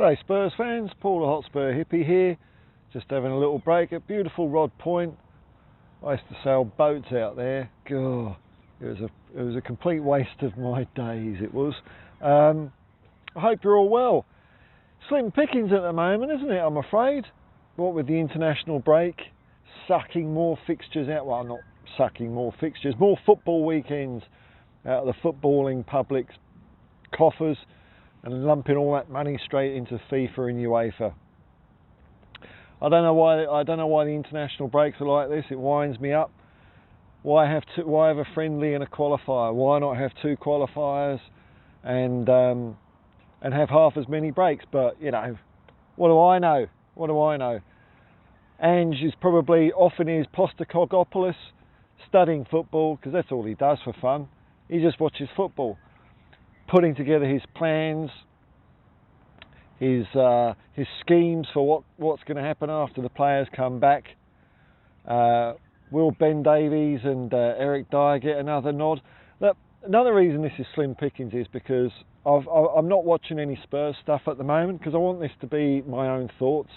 G'day Spurs fans, Paul the Hotspur hippie here, just having a little break at beautiful Rod Point. I used to sail boats out there. God, it was a complete waste of my days, it was. I hope you're all well. Slim pickings at the moment, isn't it, I'm afraid? What with the international break, sucking more fixtures out, well not sucking more fixtures, more football weekends out of the footballing public's coffers, and lumping all that money straight into FIFA and UEFA. I don't know why the international breaks are like this. It winds me up. Why have a friendly and a qualifier? Why not have two qualifiers and have half as many breaks? But you know, what do I know? What do I know? Ange is probably off in his Postacogopoulos studying football, because that's all he does for fun. He just watches football, putting together his plans, his schemes for what's going to happen after the players come back. Will Ben Davies and Eric Dyer get another nod? Another reason this is slim pickings is because I'm not watching any Spurs stuff at the moment, because I want this to be my own thoughts.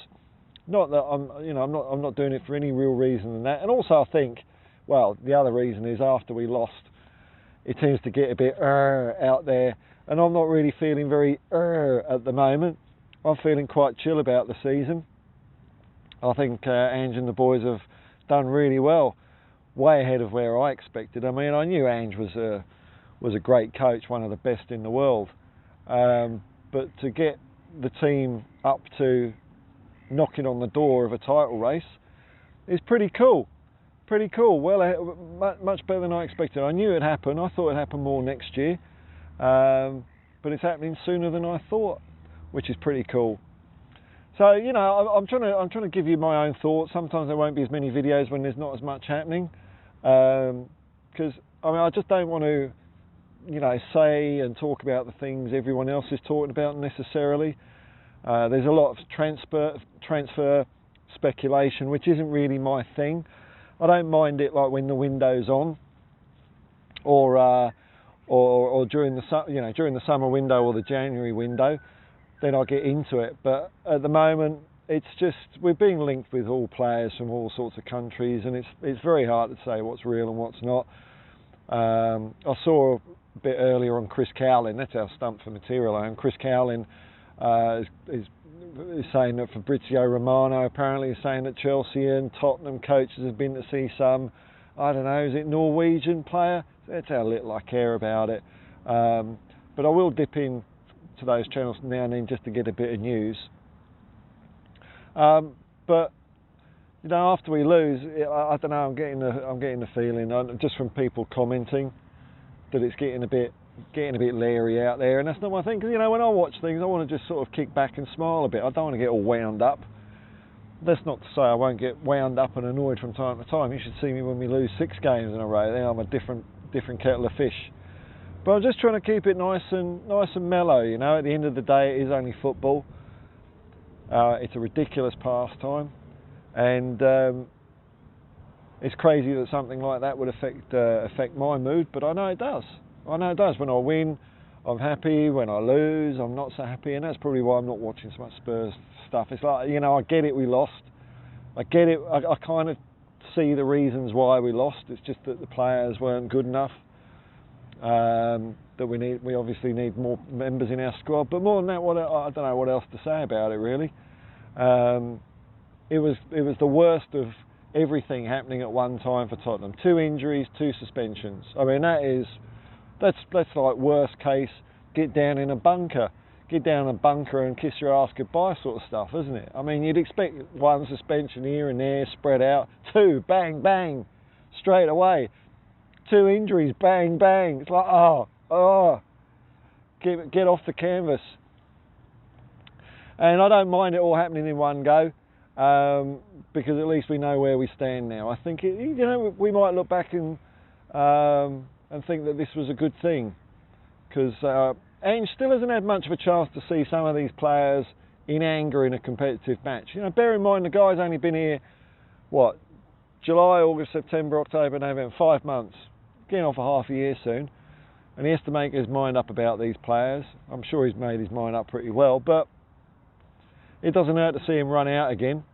Not that I'm not doing it for any real reason than that. And also I think, well, the other reason is after we lost, it tends to get a bit out there, and I'm not really feeling very at the moment. I'm feeling quite chill about the season. I think Ange and the boys have done really well, way ahead of where I expected. I mean, I knew Ange was a great coach, one of the best in the world, but to get the team up to knocking on the door of a title race is pretty cool. Pretty cool. Well, much better than I expected. I knew it'd happen. I thought it'd happen more next year, but it's happening sooner than I thought, which is pretty cool. So you know, I'm trying to give you my own thoughts. Sometimes there won't be as many videos when there's not as much happening, because I mean, I just don't want to, you know, say and talk about the things everyone else is talking about necessarily. There's a lot of transfer speculation, which isn't really my thing. I don't mind it like when the window's on, or during the summer window or the January window, then I'll get into it. But at the moment, it's just we're being linked with all players from all sorts of countries, and it's very hard to say what's real and what's not. I saw a bit earlier on Chris Cowlin. That's our stump for material. And Chris Cowlin is saying that Fabrizio Romano apparently is saying that Chelsea and Tottenham coaches have been to see some, I don't know, is it Norwegian player? That's how little I care about it. But I will dip in to those channels now and then just to get a bit of news. But you know, after we lose, I don't know. I'm getting the feeling, just from people commenting, that it's getting a bit leery out there, and that's not my thing. Because you know, when I watch things, I want to just sort of kick back and smile a bit. I don't want to get all wound up. That's not to say I won't get wound up and annoyed from time to time. You should see me when we lose 6 games in a row. Then I'm a different kettle of fish. But I'm just trying to keep it nice and mellow. You know, at the end of the day, it is only football. It's a ridiculous pastime, and it's crazy that something like that would affect my mood. But I know it does. I know it does. When I win, I'm happy. When I lose, I'm not so happy, and that's probably why I'm not watching so much Spurs stuff. It's like, you know, I get it, we lost. I get it. I kind of see the reasons why we lost. It's just that the players weren't good enough. That we obviously need more members in our squad. But more than that, I don't know what else to say about it really. It was the worst of everything happening at one time for Tottenham. 2 injuries, 2 suspensions. I mean, that's like worst case, get down in a bunker and kiss your ass goodbye sort of stuff, isn't it? I mean, you'd expect 1 suspension here and there, spread out. 2, bang, bang, straight away. 2 injuries, bang, bang. It's like, get off the canvas. And I don't mind it all happening in one go, because at least we know where we stand now. I think we might look back and think that this was a good thing, because Ange still hasn't had much of a chance to see some of these players in anger in a competitive match. You know, bear in mind the guy's only been here, what, July, August, September, October, November, 5 months. Getting on for half a year soon, and he has to make his mind up about these players. I'm sure he's made his mind up pretty well, but it doesn't hurt to see him run out again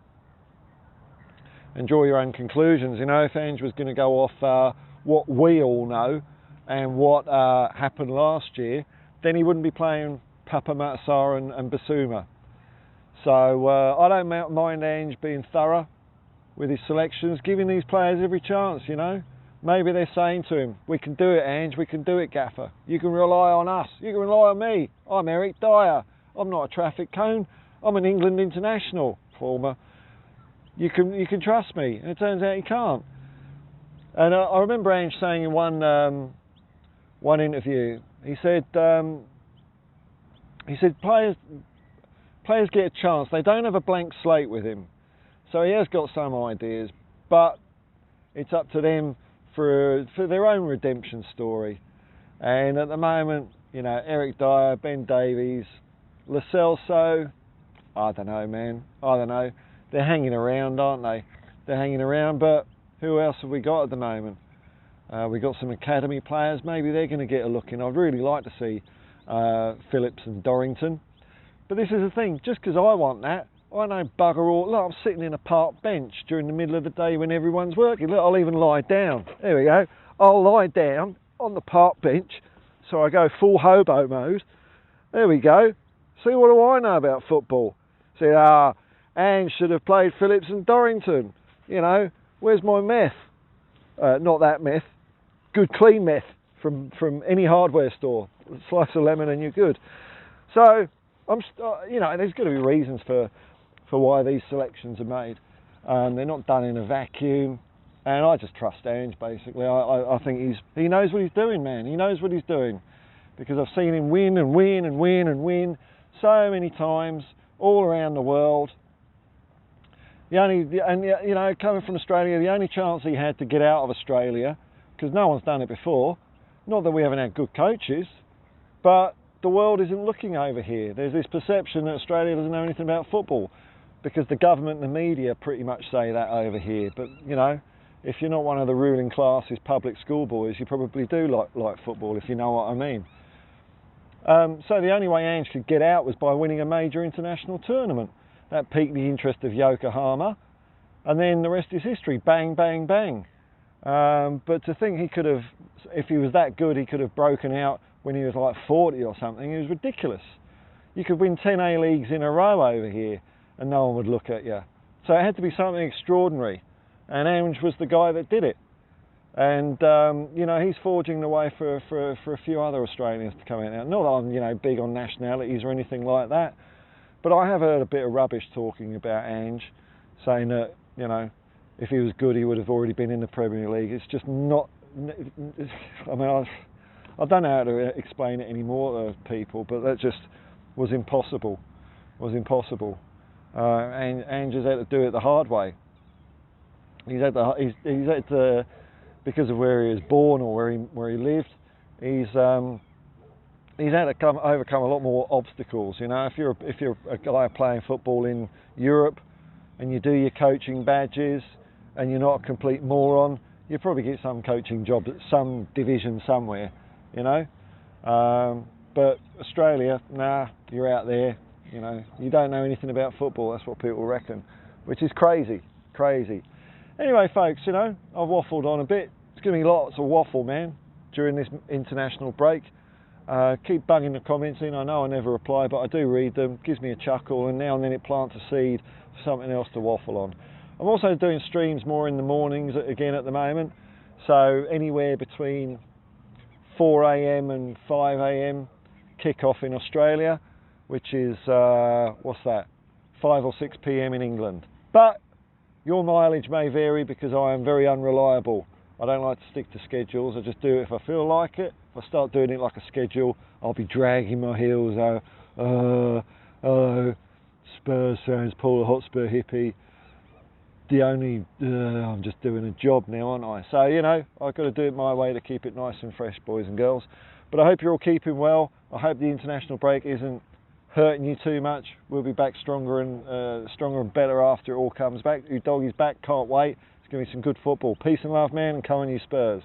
and draw your own conclusions. You know, if Ange was going to go off what we all know and what happened last year, then he wouldn't be playing Papa Matsar and Bissouma. So I don't mind Ange being thorough with his selections, giving these players every chance, you know. Maybe they're saying to him, we can do it, Ange, we can do it, Gaffer. You can rely on us, you can rely on me. I'm Eric Dyer, I'm not a traffic cone, I'm an England international, former. You can trust me, and it turns out he can't. And I remember Ange saying in one interview, he said players get a chance. They don't have a blank slate with him, so he has got some ideas, but it's up to them for their own redemption story. And at the moment, you know, Eric Dyer, Ben Davies, Lo Celso, I don't know, man. I don't know. They're hanging around, aren't they? They're hanging around, but who else have we got at the moment? We've got some academy players. Maybe they're going to get a look in. I'd really like to see Phillips and Dorrington. But this is the thing, just because I want that, I know bugger all. Look, I'm sitting in a park bench during the middle of the day when everyone's working. Look, I'll even lie down. There we go. I'll lie down on the park bench, so I go full hobo mode. There we go. See, what do I know about football? See, Ange should have played Phillips and Dorrington. You know, where's my meth? Not that meth. Good clean meth from any hardware store. Slice of lemon and you're good. So, you know, there's got to be reasons for why these selections are made. They're not done in a vacuum. And I just trust Ange, basically. I think he knows what he's doing, man. He knows what he's doing. Because I've seen him win and win and win and win so many times all around the world. You know, coming from Australia, the only chance he had to get out of Australia, because no one's done it before, not that we haven't had good coaches, but the world isn't looking over here. There's this perception that Australia doesn't know anything about football, because the government and the media pretty much say that over here. But, you know, if you're not one of the ruling classes public school boys, you probably do like football, if you know what I mean. So the only way Ange could get out was by winning a major international tournament. That piqued the interest of Yokohama, and then the rest is history. Bang, bang, bang. But to think he could have, if he was that good, he could have broken out when he was like 40 or something, it was ridiculous. You could win 10 A-Leagues in a row over here and no one would look at you. So it had to be something extraordinary, and Ange was the guy that did it. And you know, he's forging the way for a few other Australians to come in. Now, not that I'm, you know, big on nationalities or anything like that, but I have heard a bit of rubbish talking about Ange, saying that, you know, if he was good, he would have already been in the Premier League. It's just not. I mean, I don't know how to explain it anymore to people, but that just was impossible. And Ange has had to do it the hard way. He's had to, because of where he was born or where he lived, he's had to overcome a lot more obstacles. You know, if you're a guy playing football in Europe and you do your coaching badges and you're not a complete moron, you probably get some coaching job at some division somewhere. You know, but Australia, nah, you're out there. You know, you don't know anything about football. That's what people reckon, which is crazy. Anyway, folks, you know, I've waffled on a bit. It's going to be lots of waffle, man, during this international break. Keep bunging the comments in. I know I never reply, but I do read them. Gives me a chuckle, and now and then it plants a seed for something else to waffle on. I'm also doing streams more in the mornings again at the moment, so anywhere between 4 a.m. and 5 a.m. kick-off in Australia, which is, what's that, 5 or 6 p.m. in England. But your mileage may vary because I am very unreliable. I don't like to stick to schedules. I just do it if I feel like it. If I start doing it like a schedule, I'll be dragging my heels. Oh, Spurs fans, Paul the Hotspur hippie. I'm just doing a job now, aren't I? So, you know, I've got to do it my way to keep it nice and fresh, boys and girls. But I hope you're all keeping well. I hope the international break isn't hurting you too much. We'll be back stronger and better after it all comes back. Your doggy's back, can't wait. It's going to be some good football. Peace and love, man, and come on you Spurs.